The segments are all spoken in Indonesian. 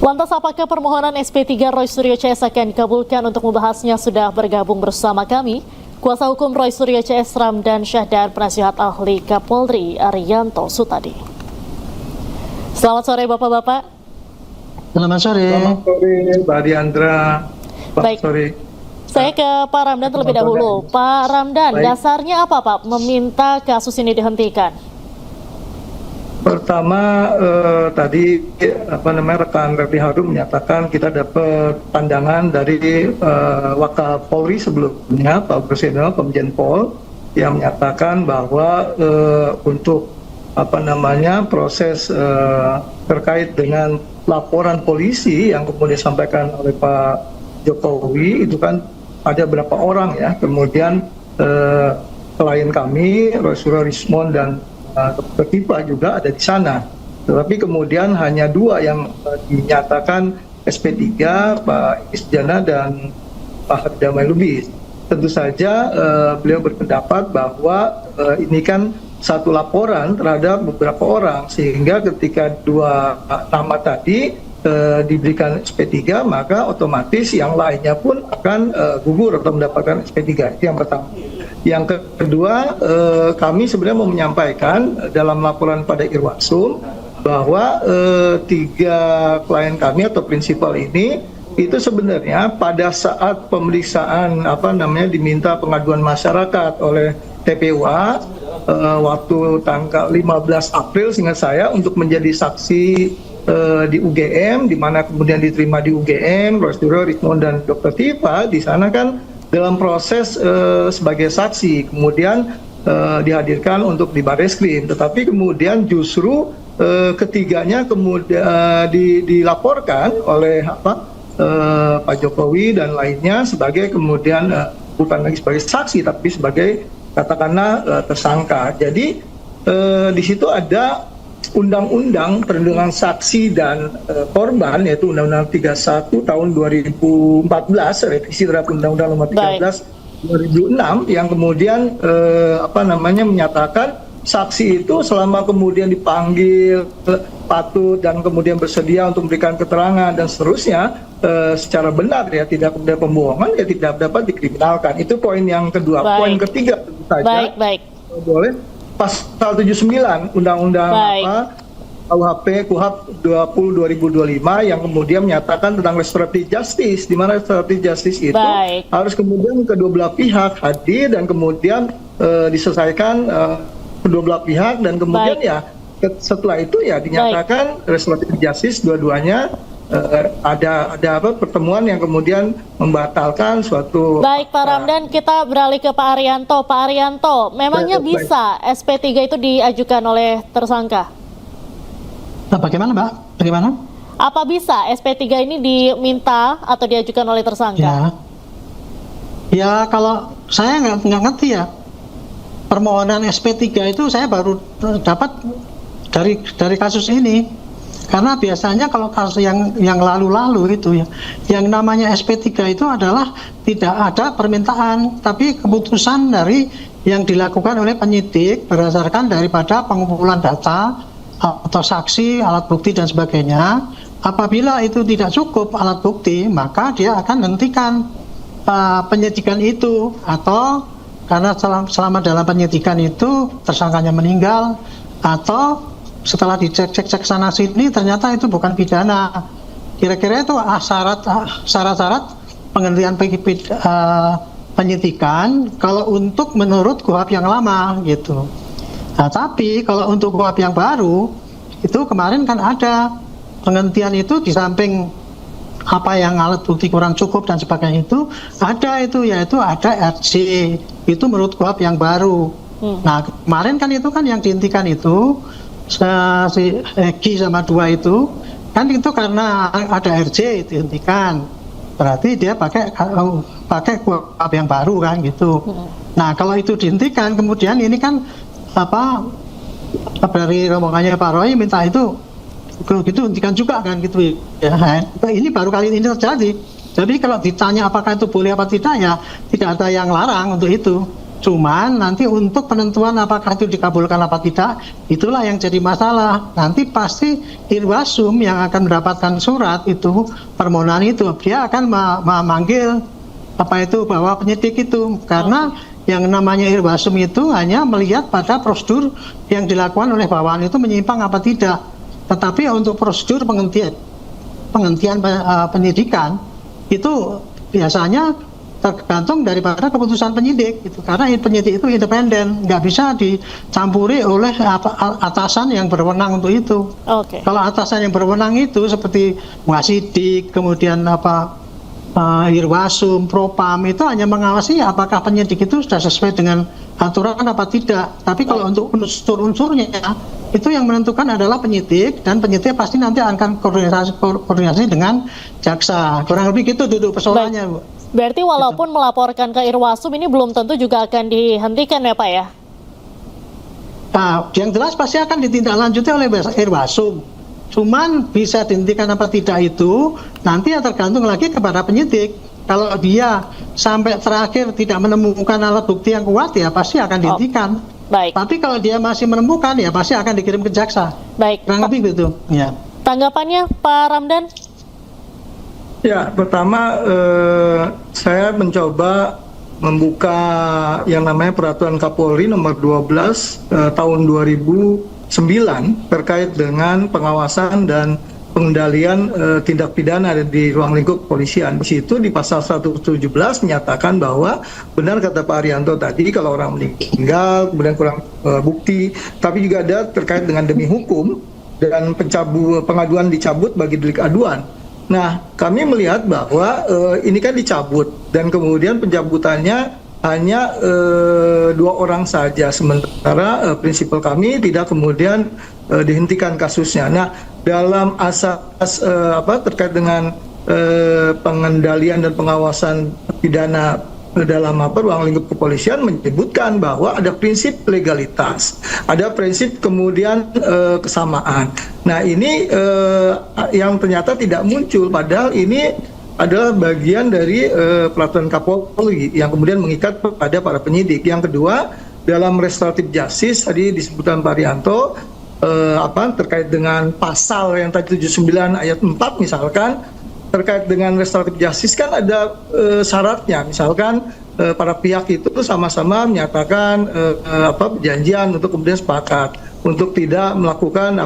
Lantas apakah permohonan SP3 Roy Suryo CS akan dikabulkan? Untuk membahasnya sudah bergabung bersama kami kuasa hukum Roy Suryo CS Ramdan Syah dan penasihat ahli Kapolri Arianto Sutadi. Selamat sore Bapak-Bapak. Selamat sore. Selamat sore Mbak Diandra. Baik. Sore. Saya ke Pak Ramdan terlebih dahulu. Pak Ramdan, dasarnya apa Pak meminta kasus ini dihentikan? Pertama tadi rekan Refdy Harun menyatakan kita dapat pandangan dari Wakapolri sebelumnya Pak Presiden Komjen Pol yang menyatakan bahwa untuk proses terkait dengan laporan polisi yang kemudian disampaikan oleh Pak Jokowi itu kan ada berapa orang ya, kemudian klien kami Roy Suryo Rismond dan Dr. Tifa juga ada di sana, tetapi kemudian hanya dua yang dinyatakan SP3, Pak Isjana dan Pak Damai Lubis. Tentu saja beliau berpendapat bahwa ini kan satu laporan terhadap beberapa orang, sehingga ketika dua nama tadi diberikan SP3 maka otomatis yang lainnya pun akan gugur atau mendapatkan SP3. Itu yang pertama. Yang kedua, kami sebenarnya mau menyampaikan dalam laporan pada Irwasum bahwa tiga klien kami atau prinsipal ini itu sebenarnya pada saat pemeriksaan diminta pengaduan masyarakat oleh TPUA waktu tanggal 15 April seingat saya untuk menjadi saksi di UGM, di mana kemudian diterima di UGM Roy Suryo, Rismond dan Dr. Tifa. Di sana kan dalam proses sebagai saksi, kemudian dihadirkan untuk di Barreskrim, tetapi kemudian justru ketiganya kemudian dilaporkan oleh Pak Jokowi dan lainnya sebagai kemudian bukan lagi sebagai saksi tapi sebagai katakanlah tersangka. Jadi di situ ada Undang-Undang Perlindungan Saksi dan Korban, yaitu Undang-Undang 31 tahun 2014, revisi terhadap Undang-Undang Nomor 13 2006 yang kemudian menyatakan saksi itu selama kemudian dipanggil patut dan kemudian bersedia untuk memberikan keterangan dan seterusnya secara benar ya, tidak ada pembohongan, ya tidak dapat dikriminalkan. Itu poin yang kedua. Baik. Poin ketiga tentu saja boleh pasal 79 Undang-Undang KUHP 20 2025 yang kemudian menyatakan tentang restoratif justice, di mana restoratif justice itu harus kemudian kedua belah pihak hadir dan kemudian diselesaikan kedua belah pihak, dan kemudian setelah itu dinyatakan restoratif justice dua-duanya ada pertemuan yang kemudian membatalkan suatu. Baik Pak Ramdan, kita beralih ke Pak Arianto. Pak Arianto, memangnya bisa SP3 itu diajukan oleh tersangka? Nah, bagaimana Mbak? Bagaimana? Apa bisa SP3 ini diminta atau diajukan oleh tersangka? Ya kalau saya nggak ngerti ya, permohonan SP3 itu saya baru dapat dari kasus ini. Karena biasanya kalau kasus yang lalu-lalu itu ya, yang namanya SP3 itu adalah tidak ada permintaan, tapi keputusan dari yang dilakukan oleh penyidik berdasarkan daripada pengumpulan data atau saksi, alat bukti dan sebagainya. Apabila itu tidak cukup alat bukti, maka dia akan menghentikan penyidikan itu, atau karena selama dalam penyidikan itu tersangkanya meninggal, atau setelah dicek sana sini ternyata itu bukan pidana. Kira-kira itu syarat-syarat penghentian penyidikan kalau untuk menurut KUHP yang lama gitu. Nah, tapi kalau untuk KUHP yang baru itu kemarin kan ada penghentian itu, di samping apa yang alat bukti kurang cukup dan sebagainya itu ada itu, yaitu ada RJ, itu menurut KUHP yang baru. Nah kemarin kan itu kan yang dihentikan itu si Egi sama dua itu kan itu karena ada RJ dihentikan, berarti dia pakai KUHP yang baru kan gitu. Nah kalau itu dihentikan, kemudian ini kan dari rombongannya Pak Roy minta itu kalau gitu hentikan juga kan gitu ya. Ini baru kali ini terjadi. Jadi kalau ditanya apakah itu boleh apa tidak, ya tidak ada yang larang untuk itu. Cuman nanti untuk penentuan apakah itu dikabulkan apa tidak, itulah yang jadi masalah. Nanti pasti Irwasum yang akan mendapatkan surat itu, permohonan itu, dia akan memanggil bahwa penyidik itu. Karena yang namanya Irwasum itu hanya melihat pada prosedur yang dilakukan oleh bawahan itu menyimpang apa tidak. Tetapi untuk prosedur penghentian penyidikan itu biasanya tergantung daripada keputusan penyidik gitu. Karena penyidik itu independen, nggak bisa dicampuri oleh atasan yang berwenang untuk itu. Kalau atasan yang berwenang itu seperti Wasidik, kemudian Irwasum, Propam, itu hanya mengawasi apakah penyidik itu sudah sesuai dengan aturan apa tidak. Tapi kalau untuk unsur-unsurnya itu yang menentukan adalah penyidik, dan penyidik pasti nanti akan koordinasi dengan jaksa. Kurang lebih gitu duduk persoalannya, Bu. Berarti walaupun melaporkan ke Irwasum ini belum tentu juga akan dihentikan ya Pak ya? Nah, yang jelas pasti akan ditindaklanjuti oleh Irwasum. Cuman bisa dihentikan apa tidak itu nanti ya tergantung lagi kepada penyidik. Kalau dia sampai terakhir tidak menemukan alat bukti yang kuat, ya pasti akan dihentikan. Baik. Tapi kalau dia masih menemukan, ya pasti akan dikirim ke jaksa. Baik. Kurang lebih gitu. Ya. Tanggapannya Pak Ramdan? Ya, pertama saya mencoba membuka yang namanya Peraturan Kapolri nomor 12 tahun 2009 terkait dengan pengawasan dan pengendalian tindak pidana di ruang lingkup kepolisian. Di situ di pasal 117 menyatakan bahwa benar kata Pak Arianto tadi, kalau orang meninggal kemudian kurang bukti, tapi juga ada terkait dengan demi hukum dan pengaduan dicabut bagi delik aduan. Nah, kami melihat bahwa ini kan dicabut dan kemudian pencabutannya hanya 2 orang saja, sementara prinsipal kami tidak kemudian dihentikan kasusnya. Nah, dalam asas terkait dengan pengendalian dan pengawasan pidana dalam ruang lingkup kepolisian menyebutkan bahwa ada prinsip legalitas, ada prinsip kemudian kesamaan. Nah, ini yang ternyata tidak muncul, padahal ini adalah bagian dari peraturan Kapolri yang kemudian mengikat pada para penyidik. Yang kedua, dalam restoratif justice tadi disebutkan Pak Rianto terkait dengan pasal yang tadi 79 ayat 4 misalkan, terkait dengan restoratif justice kan ada syaratnya, misalkan para pihak itu sama-sama menyatakan perjanjian untuk kemudian sepakat untuk tidak melakukan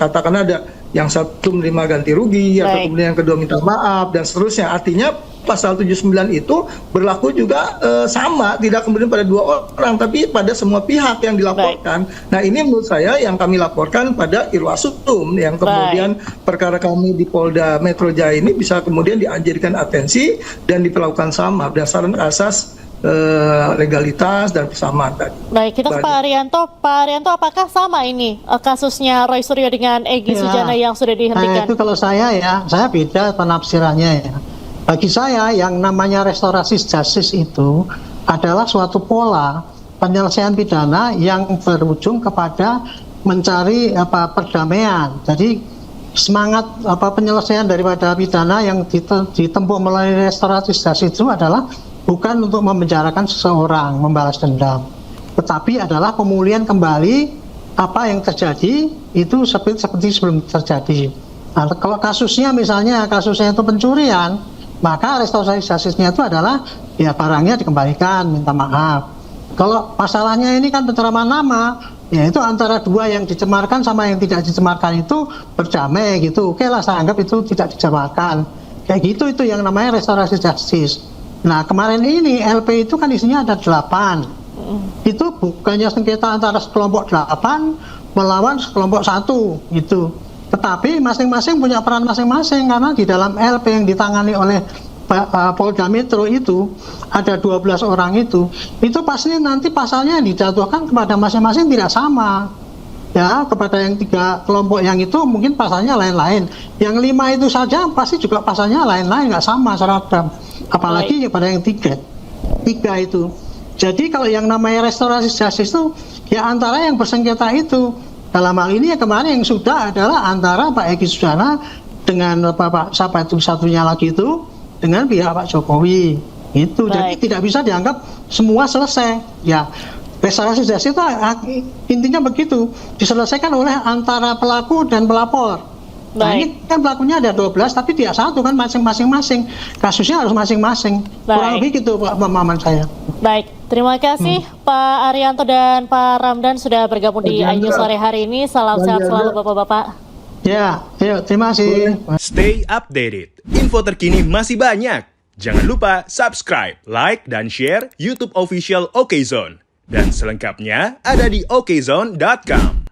katakanlah ada yang satu menerima ganti rugi atau kemudian yang kedua minta maaf dan seterusnya. Artinya pasal 79 itu berlaku juga sama, tidak kemudian pada 2 orang tapi pada semua pihak yang dilaporkan. Nah, ini menurut saya yang kami laporkan pada Irwasum, yang kemudian perkara kami di Polda Metro Jaya ini bisa kemudian dianjurkan atensi dan diperlakukan sama berdasarkan asas legalitas dan persamaan tadi. Baik, kita ke Pak Arianto. Pak Arianto, apakah sama ini kasusnya Roy Suryo dengan Egy Sujana yang sudah dihentikan? Nah, itu kalau saya beda penafsirannya ya. Bagi saya yang namanya restorasi justice itu adalah suatu pola penyelesaian pidana yang berujung kepada mencari perdamaian. Jadi semangat penyelesaian daripada pidana yang ditempuh melalui restorasi justice itu adalah bukan untuk memenjarakan seseorang, membalas dendam, tetapi adalah pemulihan kembali apa yang terjadi itu seperti sebelum terjadi. Nah, kalau kasusnya misalnya kasusnya itu pencurian, maka restorasi justice-nya itu adalah ya barangnya dikembalikan, minta maaf. Kalau masalahnya ini kan pencemaran nama, ya itu antara 2 yang dicemarkan sama yang tidak dicemarkan itu berdamai gitu. Oke lah, saya anggap itu tidak dicemarkan. Kayak gitu itu yang namanya restorasi justice. Nah, kemarin ini LP itu kan isinya ada 8. Itu bukannya sengketa antara sekelompok 8 melawan sekelompok 1 gitu. Tetapi masing-masing punya peran masing-masing, karena di dalam LP yang ditangani oleh Polda Metro itu ada 12 orang itu pasti nanti pasalnya yang dijatuhkan kepada masing-masing tidak sama. Ya, kepada yang 3 kelompok yang itu mungkin pasalnya lain-lain. Yang 5 itu saja pasti juga pasalnya lain-lain, nggak sama seragam. Apalagi kepada yang 3 itu. Jadi kalau yang namanya restorasi justice itu ya antara yang bersengketa itu. Dalam hal ini ya kemarin yang sudah adalah antara Pak Egy Sujana dengan Pak siapa itu satunya lagi itu dengan pihak Pak Jokowi Itu jadi Baik. tidak bisa dianggap semua selesai. Ya, restorasi justice itu intinya begitu, diselesaikan oleh antara pelaku dan pelapor. Nah, Baik. ini kan pelakunya ada 12 tapi tidak satu kan, masing-masing. Kasusnya harus masing-masing. Kurang Baik. lebih gitu Pak pemahaman saya. Baik, terima kasih Pak Arianto dan Pak Ramdan sudah bergabung di iNews sore hari ini. Salam sehat selalu Bapak-Bapak. Ya, ayo terima kasih. Stay updated. Info terkini masih banyak. Jangan lupa subscribe, like, dan share YouTube official OKZone. Dan selengkapnya ada di okezone.com.